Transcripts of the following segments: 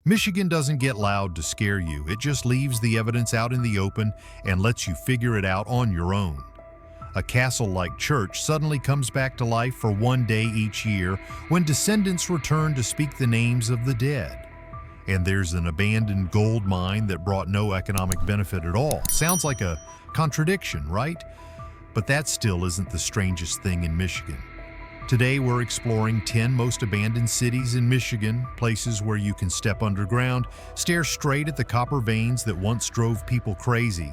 Michigan doesn't get loud to scare you, it just leaves the evidence out in the open and lets you figure it out on your own. A castle-like church suddenly comes back to life for one day each year when descendants return to speak the names of the dead. And there's an abandoned gold mine that brought no economic benefit at all. Sounds like a contradiction, right? But that still isn't the strangest thing in Michigan. Today we're exploring 10 most abandoned cities in Michigan, places where you can step underground, stare straight at the copper veins that once drove people crazy,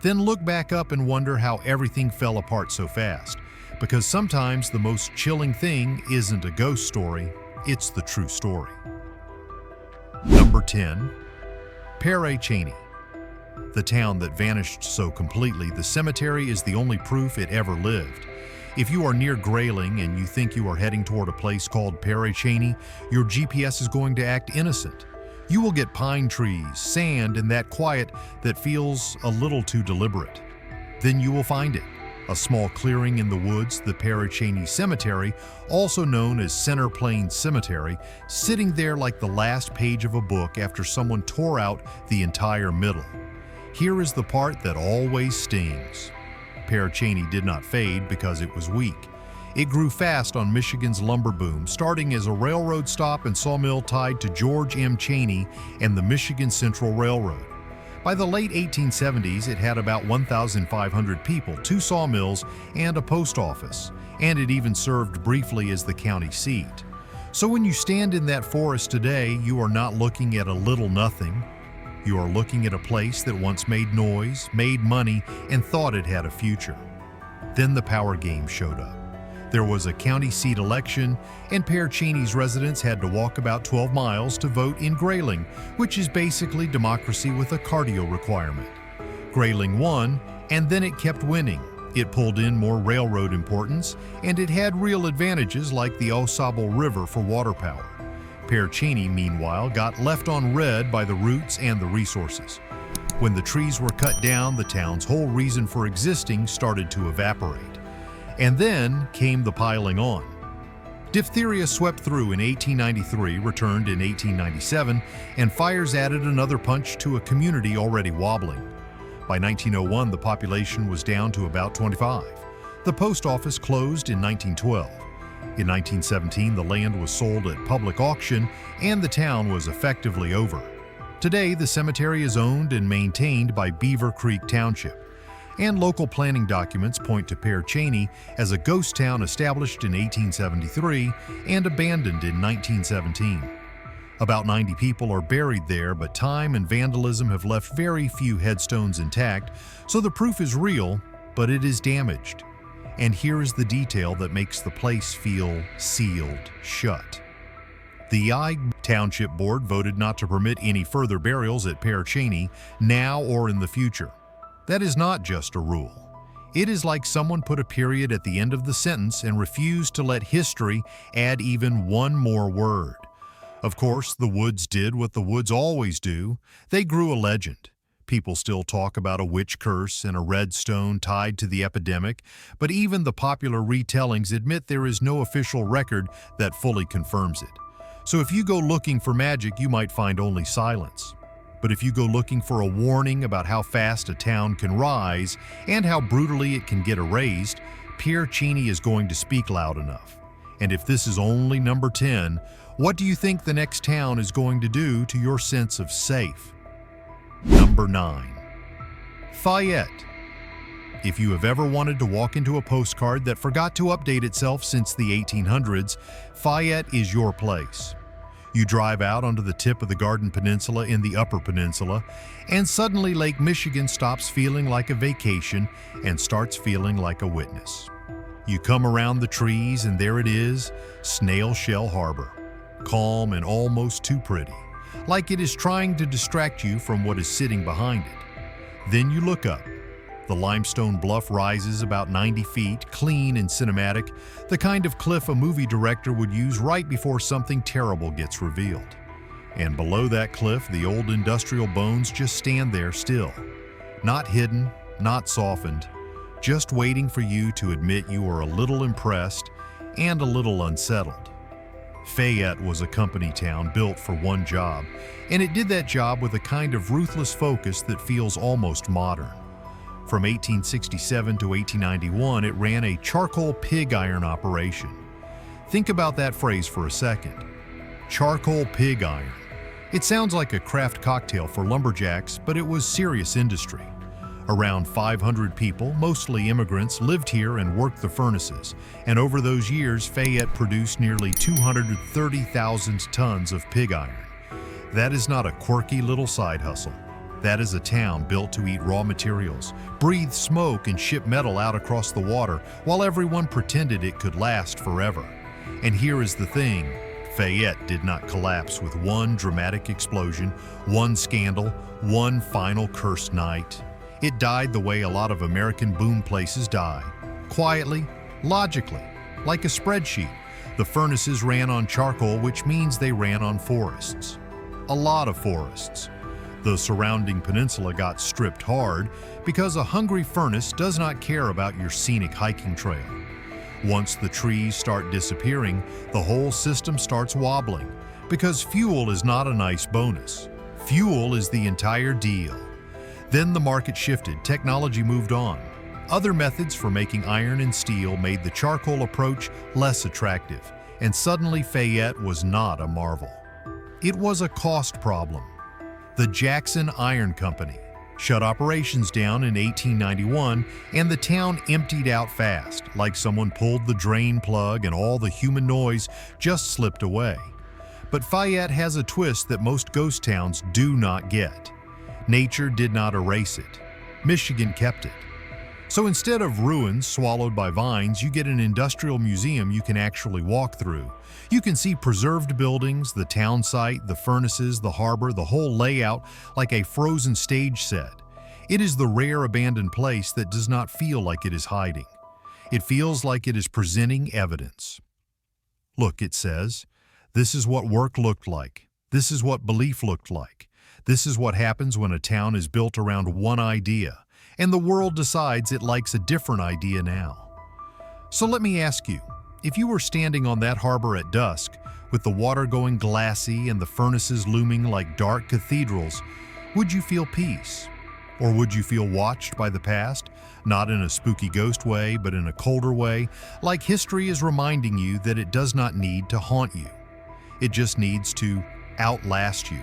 then look back up and wonder how everything fell apart so fast. Because sometimes the most chilling thing isn't a ghost story, it's the true story. Number 10. Pere, Cheney. The town that vanished so completely, the cemetery is the only proof it ever lived. If you are near Grayling and you think you are heading toward a place called Pere, Cheney, your GPS is going to act innocent. You will get pine trees, sand, and that quiet that feels a little too deliberate. Then you will find it, a small clearing in the woods, the Pere Cheney Cemetery, also known as Center Plain Cemetery, sitting there like the last page of a book after someone tore out the entire middle. Here is the part that always stings. Pere Cheney did not fade because it was weak. It grew fast on Michigan's lumber boom, starting as a railroad stop and sawmill tied to George M. Cheney and the Michigan Central Railroad. By the late 1870s, it had about 1,500 people, 2 sawmills, and a post office, and it even served briefly as the county seat. So when you stand in that forest today, you are not looking at a little nothing. You are looking at a place that once made noise, made money, and thought it had a future. Then the power game showed up. There was a county seat election, and Pere Cheney's residents had to walk about 12 miles to vote in Grayling, which is basically democracy with a cardio requirement. Grayling won, and then it kept winning. It pulled in more railroad importance, and it had real advantages like the Osable River for water power. Pere Cheney, meanwhile, got left on red by the roots and the resources. When the trees were cut down, the town's whole reason for existing started to evaporate. And then came the piling on. Diphtheria swept through in 1893, returned in 1897, and fires added another punch to a community already wobbling. By 1901, the population was down to about 25. The post office closed in 1912. In 1917, the land was sold at public auction and the town was effectively over. Today, the cemetery is owned and maintained by Beaver Creek Township, and local planning documents point to Pere Cheney as a ghost town established in 1873 and abandoned in 1917. About 90 people are buried there, but time and vandalism have left very few headstones intact, so the proof is real, but it is damaged. And here is the detail that makes the place feel sealed shut. The Township Board voted not to permit any further burials at Pere Cheney, now or in the future. That is not just a rule. It is like someone put a period at the end of the sentence and refused to let history add even one more word. Of course, the woods did what the woods always do. They grew a legend. People still talk about a witch curse and a red stone tied to the epidemic, but even the popular retellings admit there is no official record that fully confirms it. So if you go looking for magic, you might find only silence. But if you go looking for a warning about how fast a town can rise and how brutally it can get erased, Pere Cheney is going to speak loud enough. And if this is only number 10, what do you think the next town is going to do to your sense of safe? Number 9. Fayette. If you have ever wanted to walk into a postcard that forgot to update itself since the 1800s, Fayette is your place. You drive out onto the tip of the Garden Peninsula in the Upper Peninsula, and suddenly Lake Michigan stops feeling like a vacation and starts feeling like a witness. You come around the trees and there it is, Snail Shell Harbor, calm and almost too pretty, like it is trying to distract you from what is sitting behind it. Then you look up. The limestone bluff rises about 90 feet, clean and cinematic, the kind of cliff a movie director would use right before something terrible gets revealed. And below that cliff, the old industrial bones just stand there still. Not hidden, not softened, just waiting for you to admit you are a little impressed and a little unsettled. Fayette was a company town built for one job, and it did that job with a kind of ruthless focus that feels almost modern. From 1867 to 1891, it ran a charcoal pig iron operation. Think about that phrase for a second. Charcoal pig iron. It sounds like a craft cocktail for lumberjacks, but it was serious industry. Around 500 people, mostly immigrants, lived here and worked the furnaces, and over those years, Fayette produced nearly 230,000 tons of pig iron. That is not a quirky little side hustle. That is a town built to eat raw materials, breathe smoke, and ship metal out across the water while everyone pretended it could last forever. And here is the thing. Fayette did not collapse with one dramatic explosion, one scandal, one final cursed night. It died the way a lot of American boom places die. Quietly, logically, like a spreadsheet. The furnaces ran on charcoal, which means they ran on forests. A lot of forests. The surrounding peninsula got stripped hard because a hungry furnace does not care about your scenic hiking trail. Once the trees start disappearing, the whole system starts wobbling because fuel is not a nice bonus. Fuel is the entire deal. Then the market shifted, technology moved on. Other methods for making iron and steel made the charcoal approach less attractive, and suddenly Fayette was not a marvel. It was a cost problem. The Jackson Iron Company shut operations down in 1891, and the town emptied out fast, like someone pulled the drain plug and all the human noise just slipped away. But Fayette has a twist that most ghost towns do not get. Nature did not erase it. Michigan kept it. So instead of ruins swallowed by vines, you get an industrial museum you can actually walk through. You can see preserved buildings, the town site, the furnaces, the harbor, the whole layout, like a frozen stage set. It is the rare abandoned place that does not feel like it is hiding. It feels like it is presenting evidence. Look, it says, this is what work looked like. This is what belief looked like. This is what happens when a town is built around one idea, and the world decides it likes a different idea now. So let me ask you, if you were standing on that harbor at dusk, with the water going glassy and the furnaces looming like dark cathedrals, would you feel peace? Or would you feel watched by the past, not in a spooky ghost way, but in a colder way, like history is reminding you that it does not need to haunt you. It just needs to outlast you.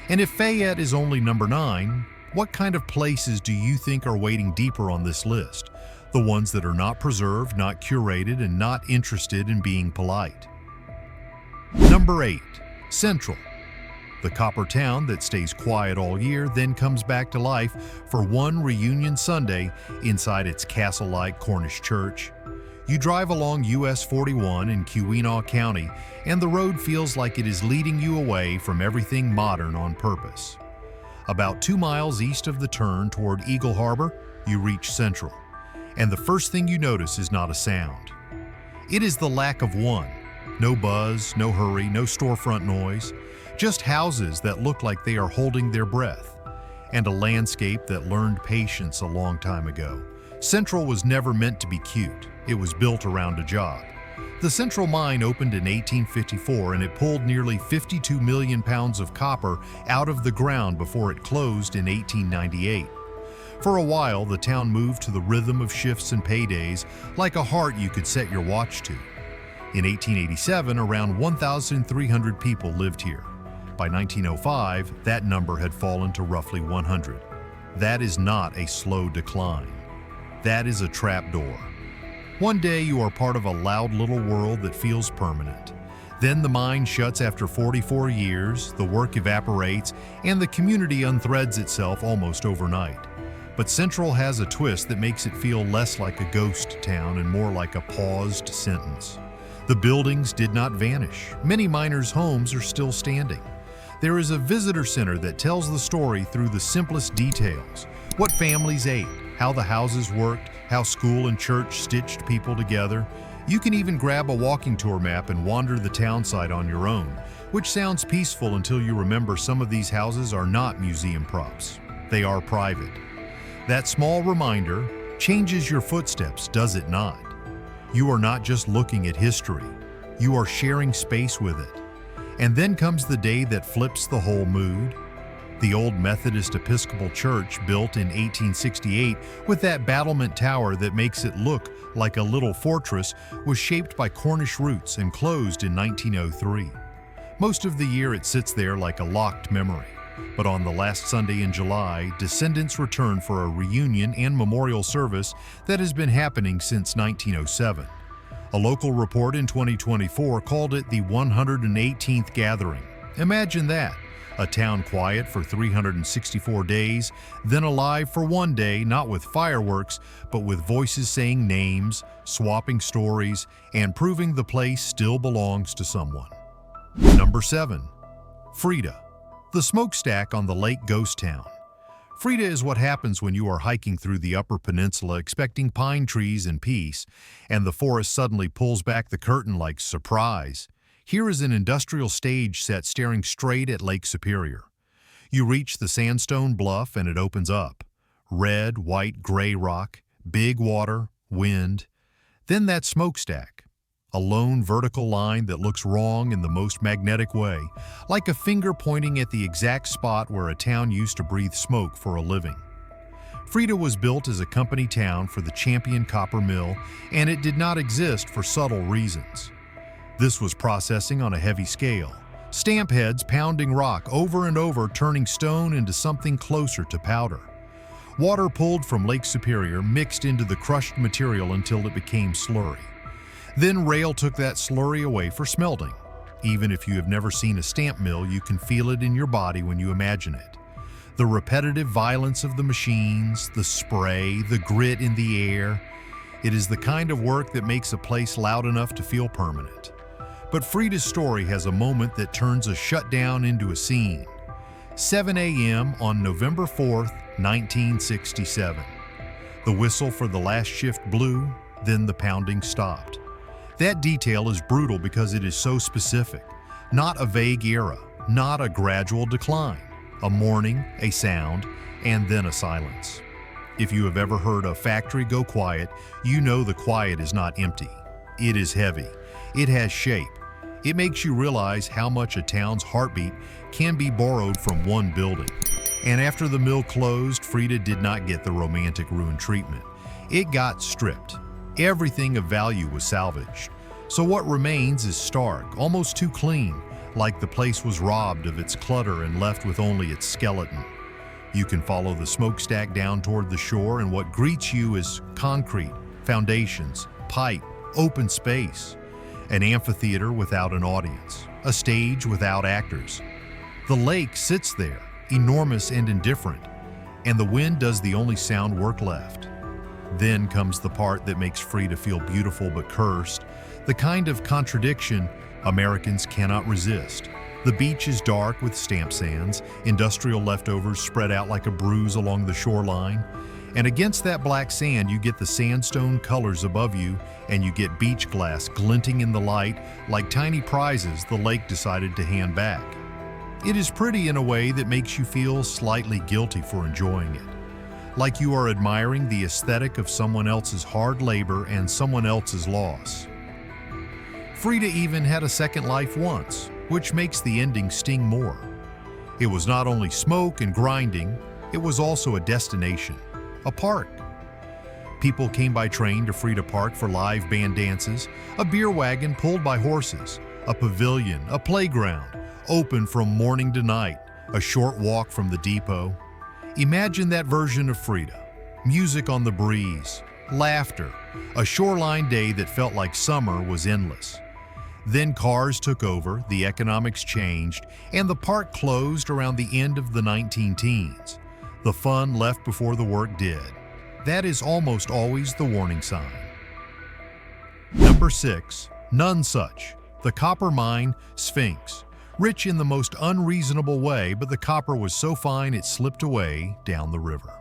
And if Fayette is only number 9, what kind of places do you think are waiting deeper on this list? The ones that are not preserved, not curated, and not interested in being polite. Number 8, Central. The copper town that stays quiet all year then comes back to life for one reunion Sunday inside its castle-like Cornish church. You drive along US 41 in Keweenaw County, and the road feels like it is leading you away from everything modern on purpose. About 2 miles east of the turn toward Eagle Harbor, you reach Central, and the first thing you notice is not a sound. It is the lack of one. No buzz, no hurry, no storefront noise, just houses that look like they are holding their breath, and a landscape that learned patience a long time ago. Central was never meant to be cute. It was built around a job. The Central mine opened in 1854, and it pulled nearly 52 million pounds of copper out of the ground before it closed in 1898. For a while, the town moved to the rhythm of shifts and paydays, like a heart you could set your watch to. In 1887, around 1,300 people lived here. By 1905, that number had fallen to roughly 100. That is not a slow decline. That is a trapdoor. One day you are part of a loud little world that feels permanent. Then the mine shuts after 44 years, the work evaporates, and the community unthreads itself almost overnight. But Central has a twist that makes it feel less like a ghost town and more like a paused sentence. The buildings did not vanish. Many miners' homes are still standing. There is a visitor center that tells the story through the simplest details. What families ate, how the houses worked, how school and church stitched people together. You can even grab a walking tour map and wander the townside on your own, which sounds peaceful until you remember some of these houses are not museum props. They are private. That small reminder changes your footsteps, does it not? You are not just looking at history. You are sharing space with it. And then comes the day that flips the whole mood. The old Methodist Episcopal Church, built in 1868 with that battlement tower that makes it look like a little fortress, was shaped by Cornish roots and closed in 1903. Most of the year it sits there like a locked memory. But on the last Sunday in July, descendants return for a reunion and memorial service that has been happening since 1907. A local report in 2024 called it the 118th gathering. Imagine that. A town quiet for 364 days, then alive for one day, not with fireworks, but with voices saying names, swapping stories, and proving the place still belongs to someone. Number 7. Freda, the smokestack on the lake ghost town. Freda is what happens when you are hiking through the Upper Peninsula expecting pine trees and peace, and the forest suddenly pulls back the curtain like surprise. Here is an industrial stage set staring straight at Lake Superior. You reach the sandstone bluff and it opens up. Red, white, gray rock, big water, wind. Then that smokestack. A lone vertical line that looks wrong in the most magnetic way, like a finger pointing at the exact spot where a town used to breathe smoke for a living. Freda was built as a company town for the Champion Copper Mill, and it did not exist for subtle reasons. This was processing on a heavy scale, stamp heads pounding rock over and over, turning stone into something closer to powder. Water pulled from Lake Superior mixed into the crushed material until it became slurry. Then rail took that slurry away for smelting. Even if you have never seen a stamp mill, you can feel it in your body when you imagine it. The repetitive violence of the machines, the spray, the grit in the air. It is the kind of work that makes a place loud enough to feel permanent. But Freda's story has a moment that turns a shutdown into a scene. 7 a.m. on November 4th, 1967. The whistle for the last shift blew, then the pounding stopped. That detail is brutal because it is so specific. Not a vague era, not a gradual decline. A mourning, a sound, and then a silence. If you have ever heard a factory go quiet, you know the quiet is not empty. It is heavy. It has shape. It makes you realize how much a town's heartbeat can be borrowed from one building. And after the mill closed, Freda did not get the romantic ruin treatment. It got stripped. Everything of value was salvaged. So what remains is stark, almost too clean, like the place was robbed of its clutter and left with only its skeleton. You can follow the smokestack down toward the shore, and what greets you is concrete, foundations, pipe, open space. An amphitheater without an audience, a stage without actors. The lake sits there, enormous and indifferent, and the wind does the only sound work left. Then comes the part that makes Freda feel beautiful but cursed, the kind of contradiction Americans cannot resist. The beach is dark with stamp sands, industrial leftovers spread out like a bruise along the shoreline, and against that black sand you get the sandstone colors above you, and you get beach glass glinting in the light like tiny prizes the lake decided to hand back. It is pretty in a way that makes you feel slightly guilty for enjoying it, like you are admiring the aesthetic of someone else's hard labor and someone else's loss. Freda even had a second life once, which makes the ending sting more. It was not only smoke and grinding, it was also a destination. A park. People came by train to Freda Park for live band dances, a beer wagon pulled by horses, a pavilion, a playground, open from morning to night, a short walk from the depot. Imagine that version of Freda. Music on the breeze, laughter, a shoreline day that felt like summer was endless. Then cars took over, the economics changed, and the park closed around the end of the 19-teens. The fun left before the work did. That is almost always the warning sign. Number 6. Nonesuch, the copper mine Sphinx. Rich in the most unreasonable way, but the copper was so fine it slipped away down the river.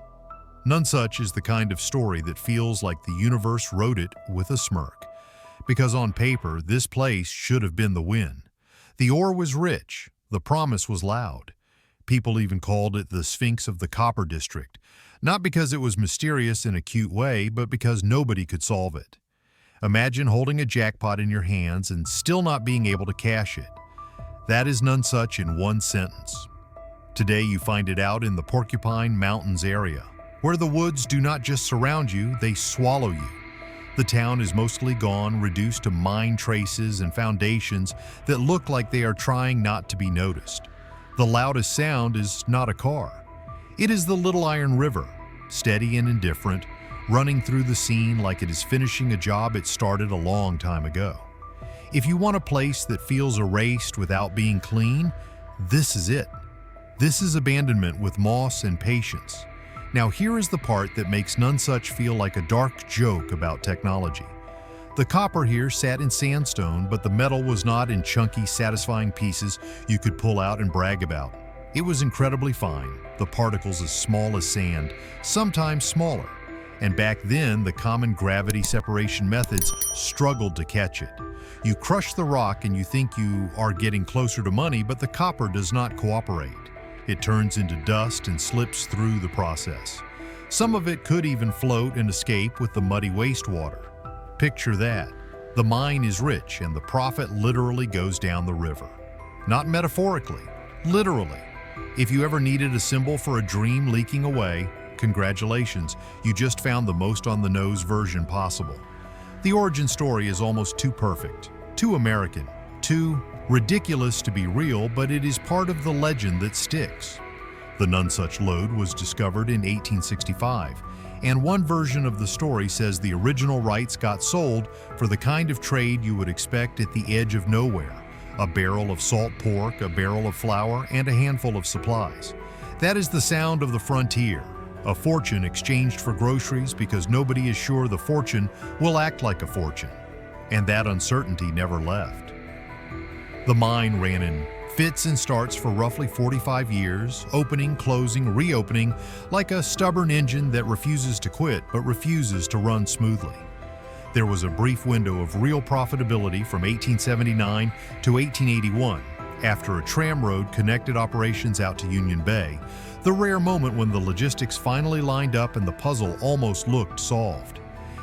Nonesuch is the kind of story that feels like the universe wrote it with a smirk. Because on paper, this place should have been the win. The ore was rich, the promise was loud. People even called it the Sphinx of the Copper District, not because it was mysterious in a cute way, but because nobody could solve it. Imagine holding a jackpot in your hands and still not being able to cash it. That is Nonesuch in one sentence. Today you find it out in the Porcupine Mountains area, where the woods do not just surround you, they swallow you. The town is mostly gone, reduced to mine traces and foundations that look like they are trying not to be noticed. The loudest sound is not a car. It is the Little Iron River, steady and indifferent, running through the scene like it is finishing a job it started a long time ago. If you want a place that feels erased without being clean, this is it. This is abandonment with moss and patience. Now here is the part that makes Nonesuch feel like a dark joke about technology. The copper here sat in sandstone, but the metal was not in chunky, satisfying pieces you could pull out and brag about. It was incredibly fine, the particles as small as sand, sometimes smaller. And back then, the common gravity separation methods struggled to catch it. You crush the rock and you think you are getting closer to money, but the copper does not cooperate. It turns into dust and slips through the process. Some of it could even float and escape with the muddy wastewater. Picture that. The mine is rich and the profit literally goes down the river. Not metaphorically, literally. If you ever needed a symbol for a dream leaking away, congratulations, you just found the most on-the-nose version possible. The origin story is almost too perfect, too American, too ridiculous to be real, but it is part of the legend that sticks. The Nonesuch lode was discovered in 1865, and one version of the story says the original rights got sold for the kind of trade you would expect at the edge of nowhere: a barrel of salt pork, a barrel of flour, and a handful of supplies. That is the sound of the frontier, a fortune exchanged for groceries because nobody is sure the fortune will act like a fortune, and that uncertainty never left. The mine ran in fits and starts for roughly 45 years, opening, closing, reopening, like a stubborn engine that refuses to quit but refuses to run smoothly. There was a brief window of real profitability from 1879 to 1881, after a tram road connected operations out to Union Bay, the rare moment when the logistics finally lined up and the puzzle almost looked solved.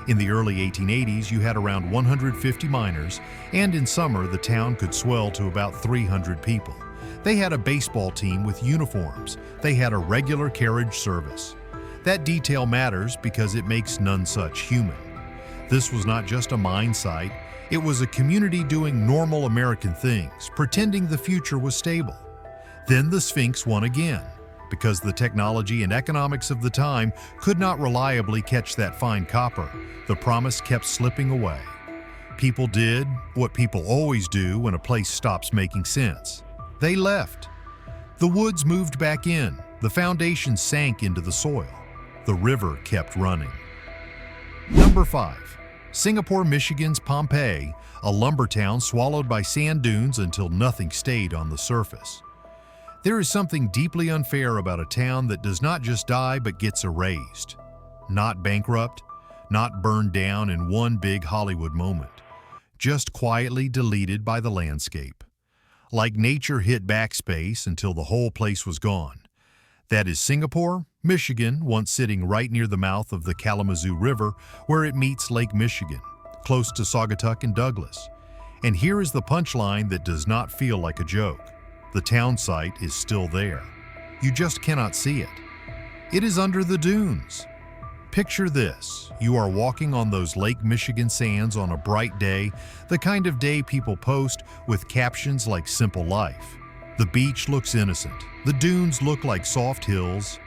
In the early 1880s, you had around 150 miners, and in summer the town could swell to about 300 people. They had a baseball team with uniforms. They had a regular carriage service. That detail matters because it makes Nonesuch human. This was not just a mine site, it was a community doing normal American things, pretending the future was stable. Then the Sphinx won again, because the technology and economics of the time could not reliably catch that fine copper. The promise kept slipping away. People did what people always do when a place stops making sense. They left. The woods moved back in. The foundation sank into the soil. The river kept running. Number 5. Singapore, Michigan's Pompeii, a lumber town swallowed by sand dunes until nothing stayed on the surface. There is something deeply unfair about a town that does not just die but gets erased. Not bankrupt, not burned down in one big Hollywood moment. Just quietly deleted by the landscape. Like nature hit backspace until the whole place was gone. That is Singapore, Michigan, once sitting right near the mouth of the Kalamazoo River where it meets Lake Michigan, close to Saugatuck and Douglas. And here is the punchline that does not feel like a joke. The town site is still there. You just cannot see it. It is under the dunes. Picture this. You are walking on those Lake Michigan sands on a bright day, the kind of day people post with captions like "Simple Life." The beach looks innocent. The dunes look like soft hills.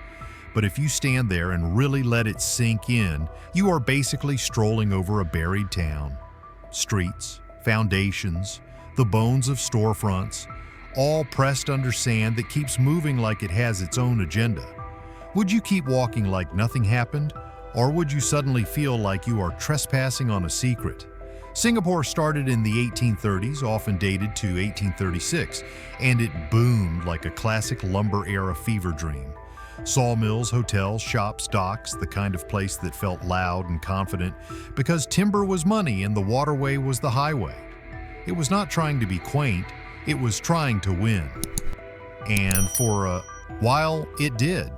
But if you stand there and really let it sink in, you are basically strolling over a buried town. Streets, foundations, the bones of storefronts, all pressed under sand that keeps moving like it has its own agenda. Would you keep walking like nothing happened? Or would you suddenly feel like you are trespassing on a secret? Singapore started in the 1830s, often dated to 1836, and it boomed like a classic lumber-era fever dream. Sawmills, hotels, shops, docks, the kind of place that felt loud and confident because timber was money and the waterway was the highway. It was not trying to be quaint, it was trying to win. And for a while, it did.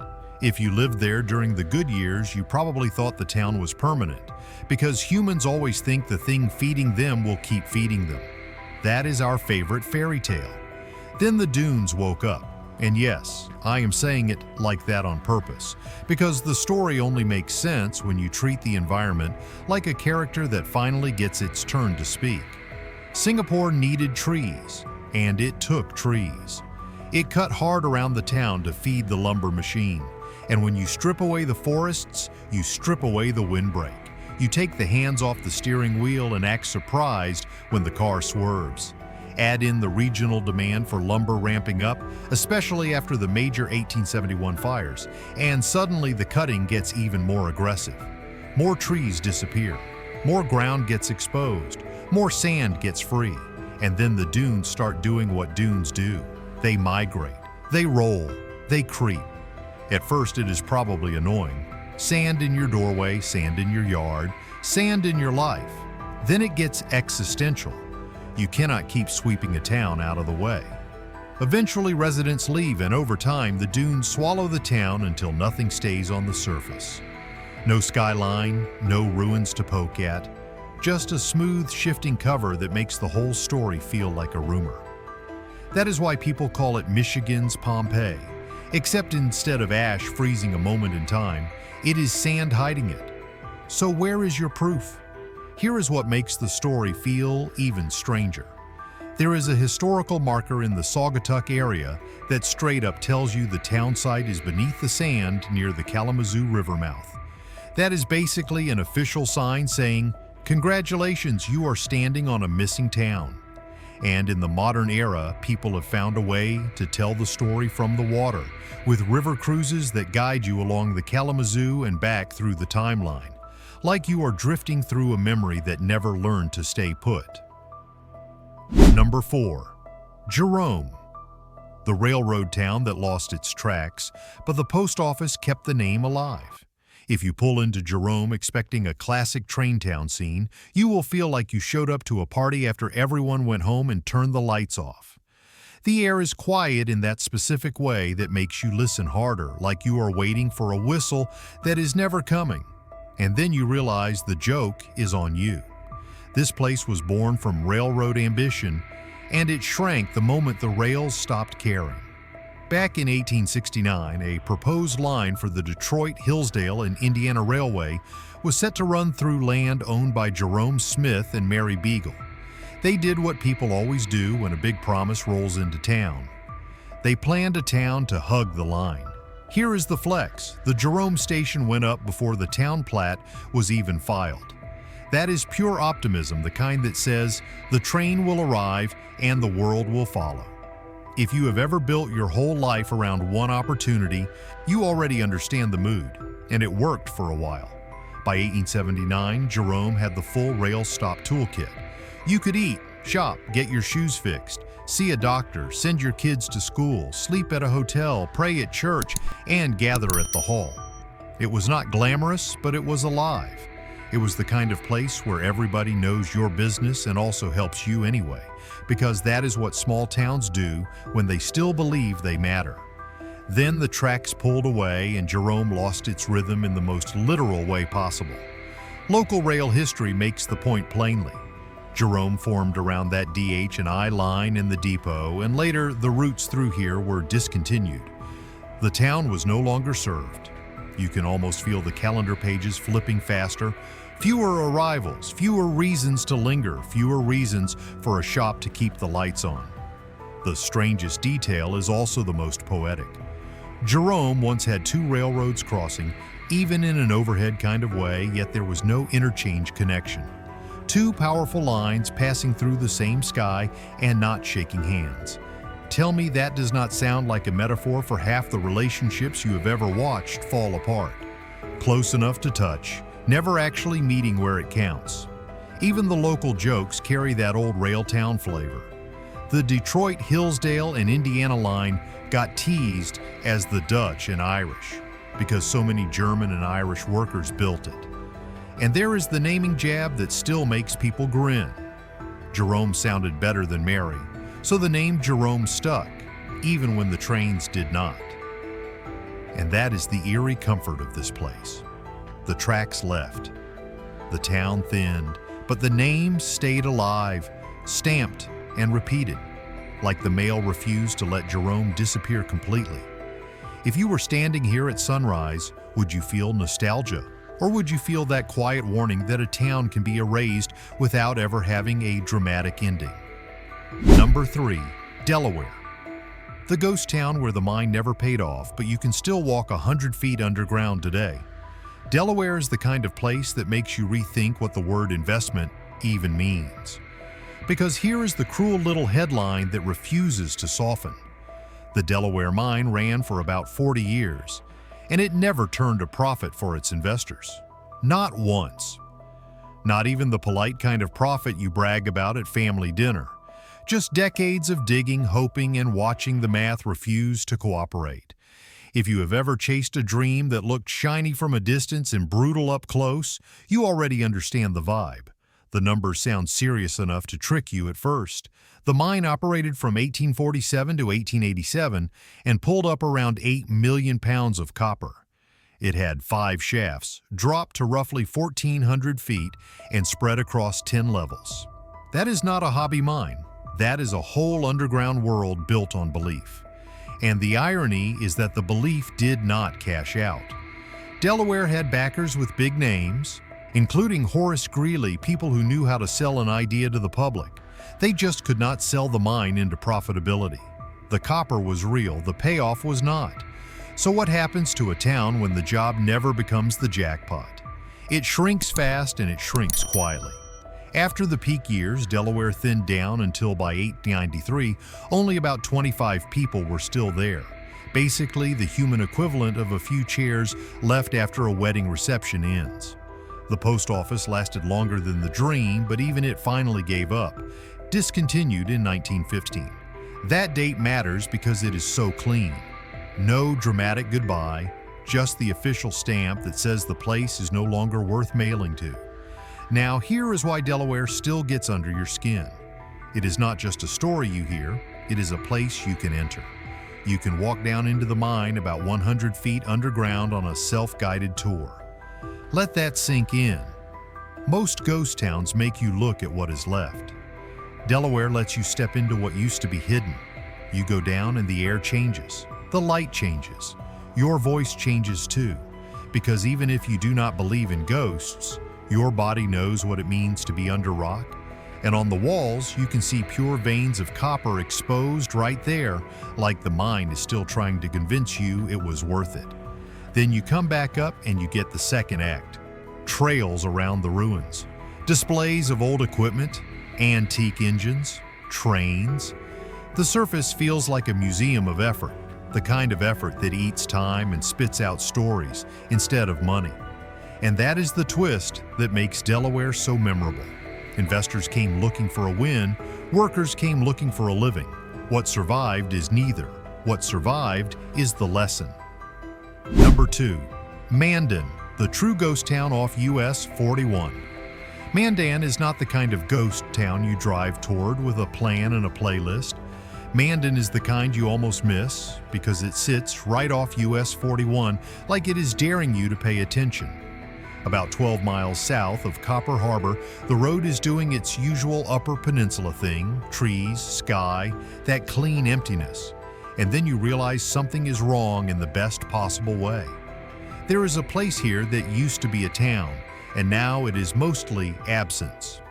If you lived there during the good years, you probably thought the town was permanent, because humans always think the thing feeding them will keep feeding them. That is our favorite fairy tale. Then the dunes woke up. And yes, I am saying it like that on purpose, because the story only makes sense when you treat the environment like a character that finally gets its turn to speak. Singapore needed trees, and it took trees. It cut hard around the town to feed the lumber machine. And when you strip away the forests, you strip away the windbreak. You take the hands off the steering wheel and act surprised when the car swerves. Add in the regional demand for lumber ramping up, especially after the major 1871 fires, and suddenly the cutting gets even more aggressive. More trees disappear, more ground gets exposed, more sand gets free, and then the dunes start doing what dunes do. They migrate, they roll, they creep. At first it is probably annoying. Sand in your doorway, sand in your yard, sand in your life. Then it gets existential. You cannot keep sweeping a town out of the way. Eventually residents leave, and over time the dunes swallow the town until nothing stays on the surface. No skyline, no ruins to poke at, just a smooth shifting cover that makes the whole story feel like a rumor. That is why people call it Michigan's Pompeii, except instead of ash freezing a moment in time, it is sand hiding it. So where is your proof? Here is what makes the story feel even stranger. There is a historical marker in the Saugatuck area that straight up tells you the town site is beneath the sand near the Kalamazoo River mouth. That is basically an official sign saying, "Congratulations, you are standing on a missing town." And in the modern era, people have found a way to tell the story from the water, with river cruises that guide you along the Kalamazoo and back through the timeline, like you are drifting through a memory that never learned to stay put. Number 4. Jerome. The railroad town that lost its tracks, but the post office kept the name alive. If you pull into Jerome expecting a classic train town scene, you will feel like you showed up to a party after everyone went home and turned the lights off. The air is quiet in that specific way that makes you listen harder, like you are waiting for a whistle that is never coming. And then you realize the joke is on you. This place was born from railroad ambition, and it shrank the moment the rails stopped caring. Back in 1869, a proposed line for the Detroit, Hillsdale, and Indiana Railway was set to run through land owned by Jerome Smith and Mary Beagle. They did what people always do when a big promise rolls into town. They planned a town to hug the line. Here is the flex. The Jerome station went up before the town plat was even filed. That is pure optimism, the kind that says the train will arrive and the world will follow. If you have ever built your whole life around one opportunity, you already understand the mood, and it worked for a while. By 1879, Jerome had the full rail stop toolkit. You could eat, shop, get your shoes fixed, see a doctor, send your kids to school, sleep at a hotel, pray at church, and gather at the hall. It was not glamorous, but it was alive. It was the kind of place where everybody knows your business and also helps you anyway, because that is what small towns do when they still believe they matter. Then the tracks pulled away and Jerome lost its rhythm in the most literal way possible. Local rail history makes the point plainly. Jerome formed around that DH&I line in the depot, and later the routes through here were discontinued. The town was no longer served. You can almost feel the calendar pages flipping faster. Fewer arrivals, fewer reasons to linger, fewer reasons for a shop to keep the lights on. The strangest detail is also the most poetic. Jerome once had 2 railroads crossing, even in an overhead kind of way, yet there was no interchange connection. 2 powerful lines passing through the same sky and not shaking hands. Tell me that does not sound like a metaphor for half the relationships you have ever watched fall apart. Close enough to touch, never actually meeting where it counts. Even the local jokes carry that old rail town flavor. The Detroit, Hillsdale, and Indiana line got teased as the Dutch and Irish, because so many German and Irish workers built it. And there is the naming jab that still makes people grin. Jerome sounded better than Mary, so the name Jerome stuck, even when the trains did not. And that is the eerie comfort of this place. The tracks left. The town thinned, but the name stayed alive, stamped and repeated, like the mail refused to let Jerome disappear completely. If you were standing here at sunrise, would you feel nostalgia? Or would you feel that quiet warning that a town can be erased without ever having a dramatic ending? Number 3, Delaware. The ghost town where the mine never paid off, but you can still walk 100 feet underground today. Delaware is the kind of place that makes you rethink what the word investment even means. Because here is the cruel little headline that refuses to soften. The Delaware mine ran for about 40 years, and it never turned a profit for its investors. Not once. Not even the polite kind of profit you brag about at family dinner. Just decades of digging, hoping, and watching the math refuse to cooperate. If you have ever chased a dream that looked shiny from a distance and brutal up close, you already understand the vibe. The numbers sound serious enough to trick you at first. The mine operated from 1847 to 1887 and pulled up around 8 million pounds of copper. It had 5 shafts, dropped to roughly 1,400 feet, and spread across 10 levels. That is not a hobby mine. That is a whole underground world built on belief. And the irony is that the belief did not cash out. Delaware had backers with big names, including Horace Greeley, people who knew how to sell an idea to the public. They just could not sell the mine into profitability. The copper was real, the payoff was not. So what happens to a town when the job never becomes the jackpot? It shrinks fast and it shrinks quietly. After the peak years, Delaware thinned down until by 1893, only about 25 people were still there. Basically, the human equivalent of a few chairs left after a wedding reception ends. The post office lasted longer than the dream, but even it finally gave up, discontinued in 1915. That date matters because it is so clean. No dramatic goodbye, just the official stamp that says the place is no longer worth mailing to. Now, here is why Delaware still gets under your skin. It is not just a story you hear, it is a place you can enter. You can walk down into the mine about 100 feet underground on a self-guided tour. Let that sink in. Most ghost towns make you look at what is left. Delaware lets you step into what used to be hidden. You go down and the air changes, the light changes, your voice changes too, because even if you do not believe in ghosts, your body knows what it means to be under rock, and on the walls you can see pure veins of copper exposed right there, like the mine is still trying to convince you it was worth it. Then you come back up and you get the second act. Trails around the ruins, displays of old equipment, antique engines, trains. The surface feels like a museum of effort, the kind of effort that eats time and spits out stories instead of money. And that is the twist that makes Delaware so memorable. Investors came looking for a win, workers came looking for a living. What survived is neither. What survived is the lesson. Number 2, Mandan, the true ghost town off US 41. Mandan is not the kind of ghost town you drive toward with a plan and a playlist. Mandan is the kind you almost miss because it sits right off US 41 like it is daring you to pay attention. About 12 miles south of Copper Harbor, the road is doing its usual Upper Peninsula thing, trees, sky, that clean emptiness. And then you realize something is wrong in the best possible way. There is a place here that used to be a town, and now it is mostly absence.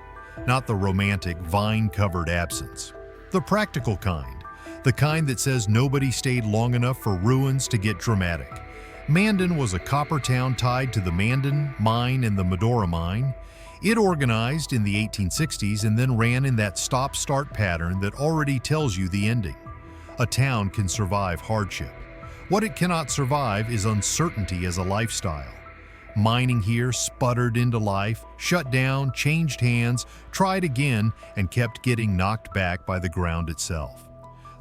Not the romantic, vine-covered absence. The practical kind. The kind that says nobody stayed long enough for ruins to get dramatic. Mandan was a copper town tied to the Mandan mine and the Medora mine. It organized in the 1860s and then ran in that stop-start pattern that already tells you the ending. A town can survive hardship. What it cannot survive is uncertainty as a lifestyle. Mining here sputtered into life, shut down, changed hands, tried again, and kept getting knocked back by the ground itself.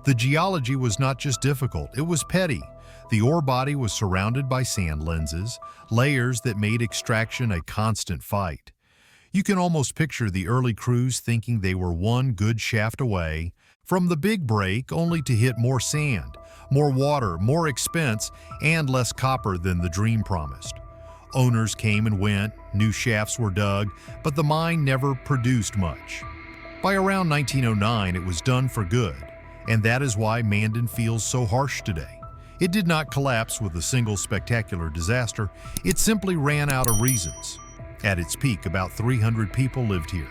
The geology was not just difficult, it was petty. The ore body was surrounded by sand lenses, layers that made extraction a constant fight. You can almost picture the early crews thinking they were one good shaft away From the big break, only to hit more sand, more water, more expense, and less copper than the dream promised. Owners came and went, new shafts were dug, but the mine never produced much. By around 1909, it was done for good, and that is why Mandan feels so harsh today. It did not collapse with a single spectacular disaster, it simply ran out of reasons. At its peak, about 300 people lived here.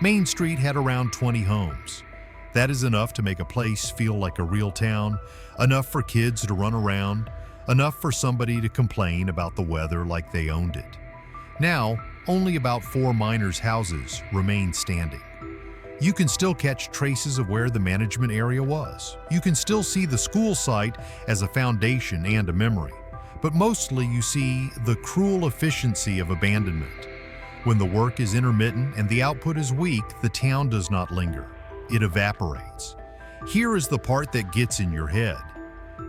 Main Street had around 20 homes. That is enough to make a place feel like a real town, enough for kids to run around, enough for somebody to complain about the weather like they owned it. Now, only about 4 miners' houses remain standing. You can still catch traces of where the management area was. You can still see the school site as a foundation and a memory. But mostly you see the cruel efficiency of abandonment. When the work is intermittent and the output is weak, the town does not linger. It evaporates. Here is the part that gets in your head.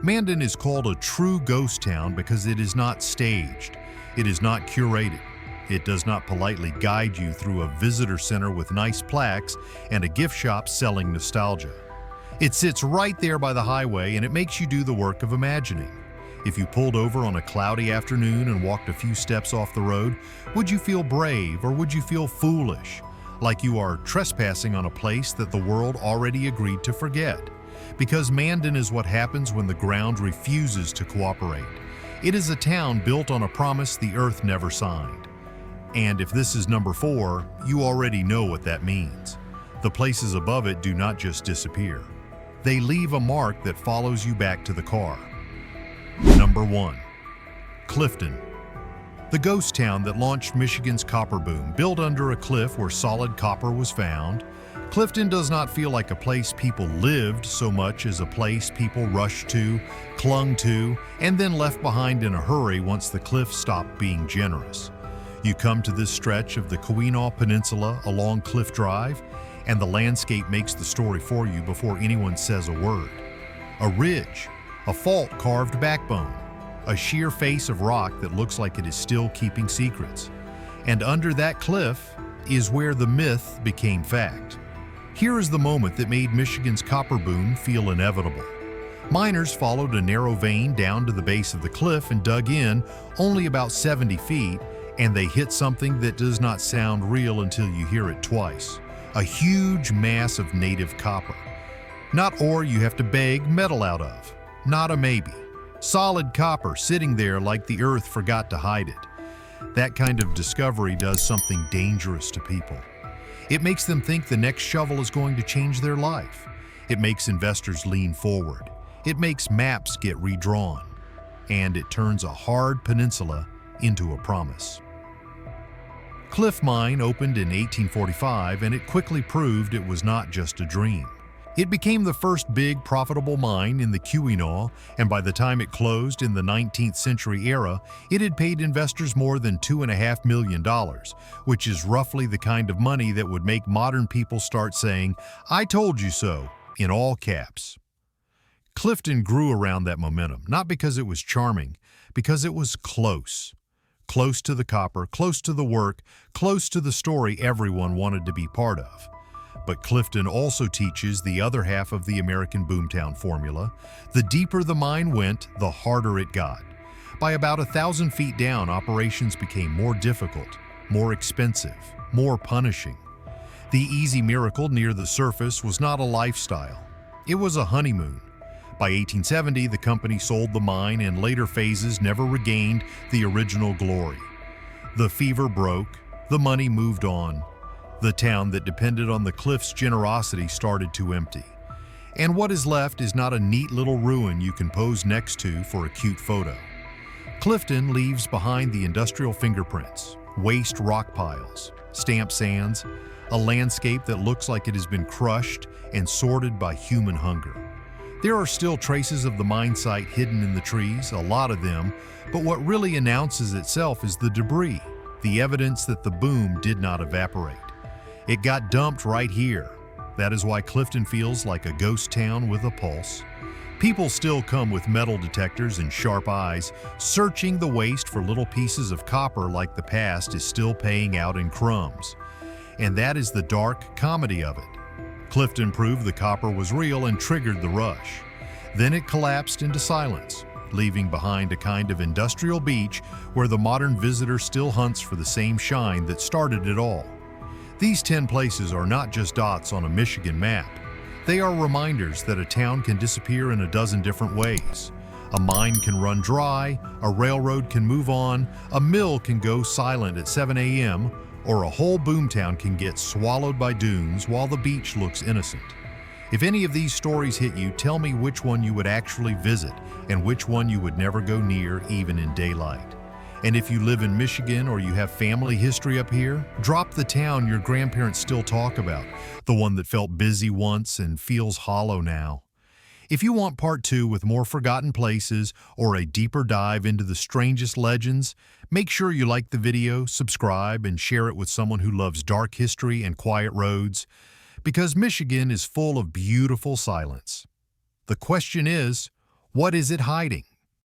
Mandan is called a true ghost town because it is not staged. It is not curated. It does not politely guide you through a visitor center with nice plaques and a gift shop selling nostalgia. It sits right there by the highway and it makes you do the work of imagining. If you pulled over on a cloudy afternoon and walked a few steps off the road, would you feel brave or would you feel foolish? Like you are trespassing on a place that the world already agreed to forget? Because Mandan is what happens when the ground refuses to cooperate. It is a town built on a promise the earth never signed. And if this is number 4, you already know what that means. The places above it do not just disappear. They leave a mark that follows you back to the car. Number 1. Clifton. The ghost town that launched Michigan's copper boom, built under a cliff where solid copper was found. Clifton does not feel like a place people lived so much as a place people rushed to, clung to, and then left behind in a hurry once the cliff stopped being generous. You come to this stretch of the Keweenaw Peninsula along Cliff Drive, and the landscape makes the story for you before anyone says a word. A ridge, a fault-carved backbone, a sheer face of rock that looks like it is still keeping secrets. And under that cliff is where the myth became fact. Here is the moment that made Michigan's copper boom feel inevitable. Miners followed a narrow vein down to the base of the cliff and dug in only about 70 feet, and they hit something that does not sound real until you hear it twice. A huge mass of native copper. Not ore you have to beg metal out of. Not a maybe. Solid copper sitting there like the earth forgot to hide it. That kind of discovery does something dangerous to people. It makes them think the next shovel is going to change their life. It makes investors lean forward. It makes maps get redrawn. And it turns a hard peninsula into a promise. Cliff Mine opened in 1845, and it quickly proved it was not just a dream. It became the first big profitable mine in the Keweenaw, and by the time it closed in the 19th century era, it had paid investors more than $2.5 million, which is roughly the kind of money that would make modern people start saying, "I told you so," in all caps. Clifton grew around that momentum, not because it was charming, because it was close. Close to the copper, close to the work, close to the story everyone wanted to be part of. But Clifton also teaches the other half of the American boomtown formula. The deeper the mine went, the harder it got. By about 1,000 feet down, operations became more difficult, more expensive, more punishing. The easy miracle near the surface was not a lifestyle. It was a honeymoon. By 1870, the company sold the mine, and later phases never regained the original glory. The fever broke, the money moved on. The town that depended on the cliff's generosity started to empty. And what is left is not a neat little ruin you can pose next to for a cute photo. Clifton leaves behind the industrial fingerprints, waste rock piles, stamp sands, a landscape that looks like it has been crushed and sorted by human hunger. There are still traces of the mine site hidden in the trees, a lot of them, but what really announces itself is the debris, the evidence that the boom did not evaporate. It got dumped right here. That is why Clifton feels like a ghost town with a pulse. People still come with metal detectors and sharp eyes, searching the waste for little pieces of copper like the past is still paying out in crumbs. And that is the dark comedy of it. Clifton proved the copper was real and triggered the rush. Then it collapsed into silence, leaving behind a kind of industrial beach where the modern visitor still hunts for the same shine that started it all. These 10 places are not just dots on a Michigan map. They are reminders that a town can disappear in a dozen different ways. A mine can run dry, a railroad can move on, a mill can go silent at 7 a.m., or a whole boomtown can get swallowed by dunes while the beach looks innocent. If any of these stories hit you, tell me which one you would actually visit and which one you would never go near even in daylight. And if you live in Michigan or you have family history up here, drop the town your grandparents still talk about, the one that felt busy once and feels hollow now. If you want part 2 with more forgotten places or a deeper dive into the strangest legends, make sure you like the video, subscribe, and share it with someone who loves dark history and quiet roads, because Michigan is full of beautiful silence. The question is, what is it hiding?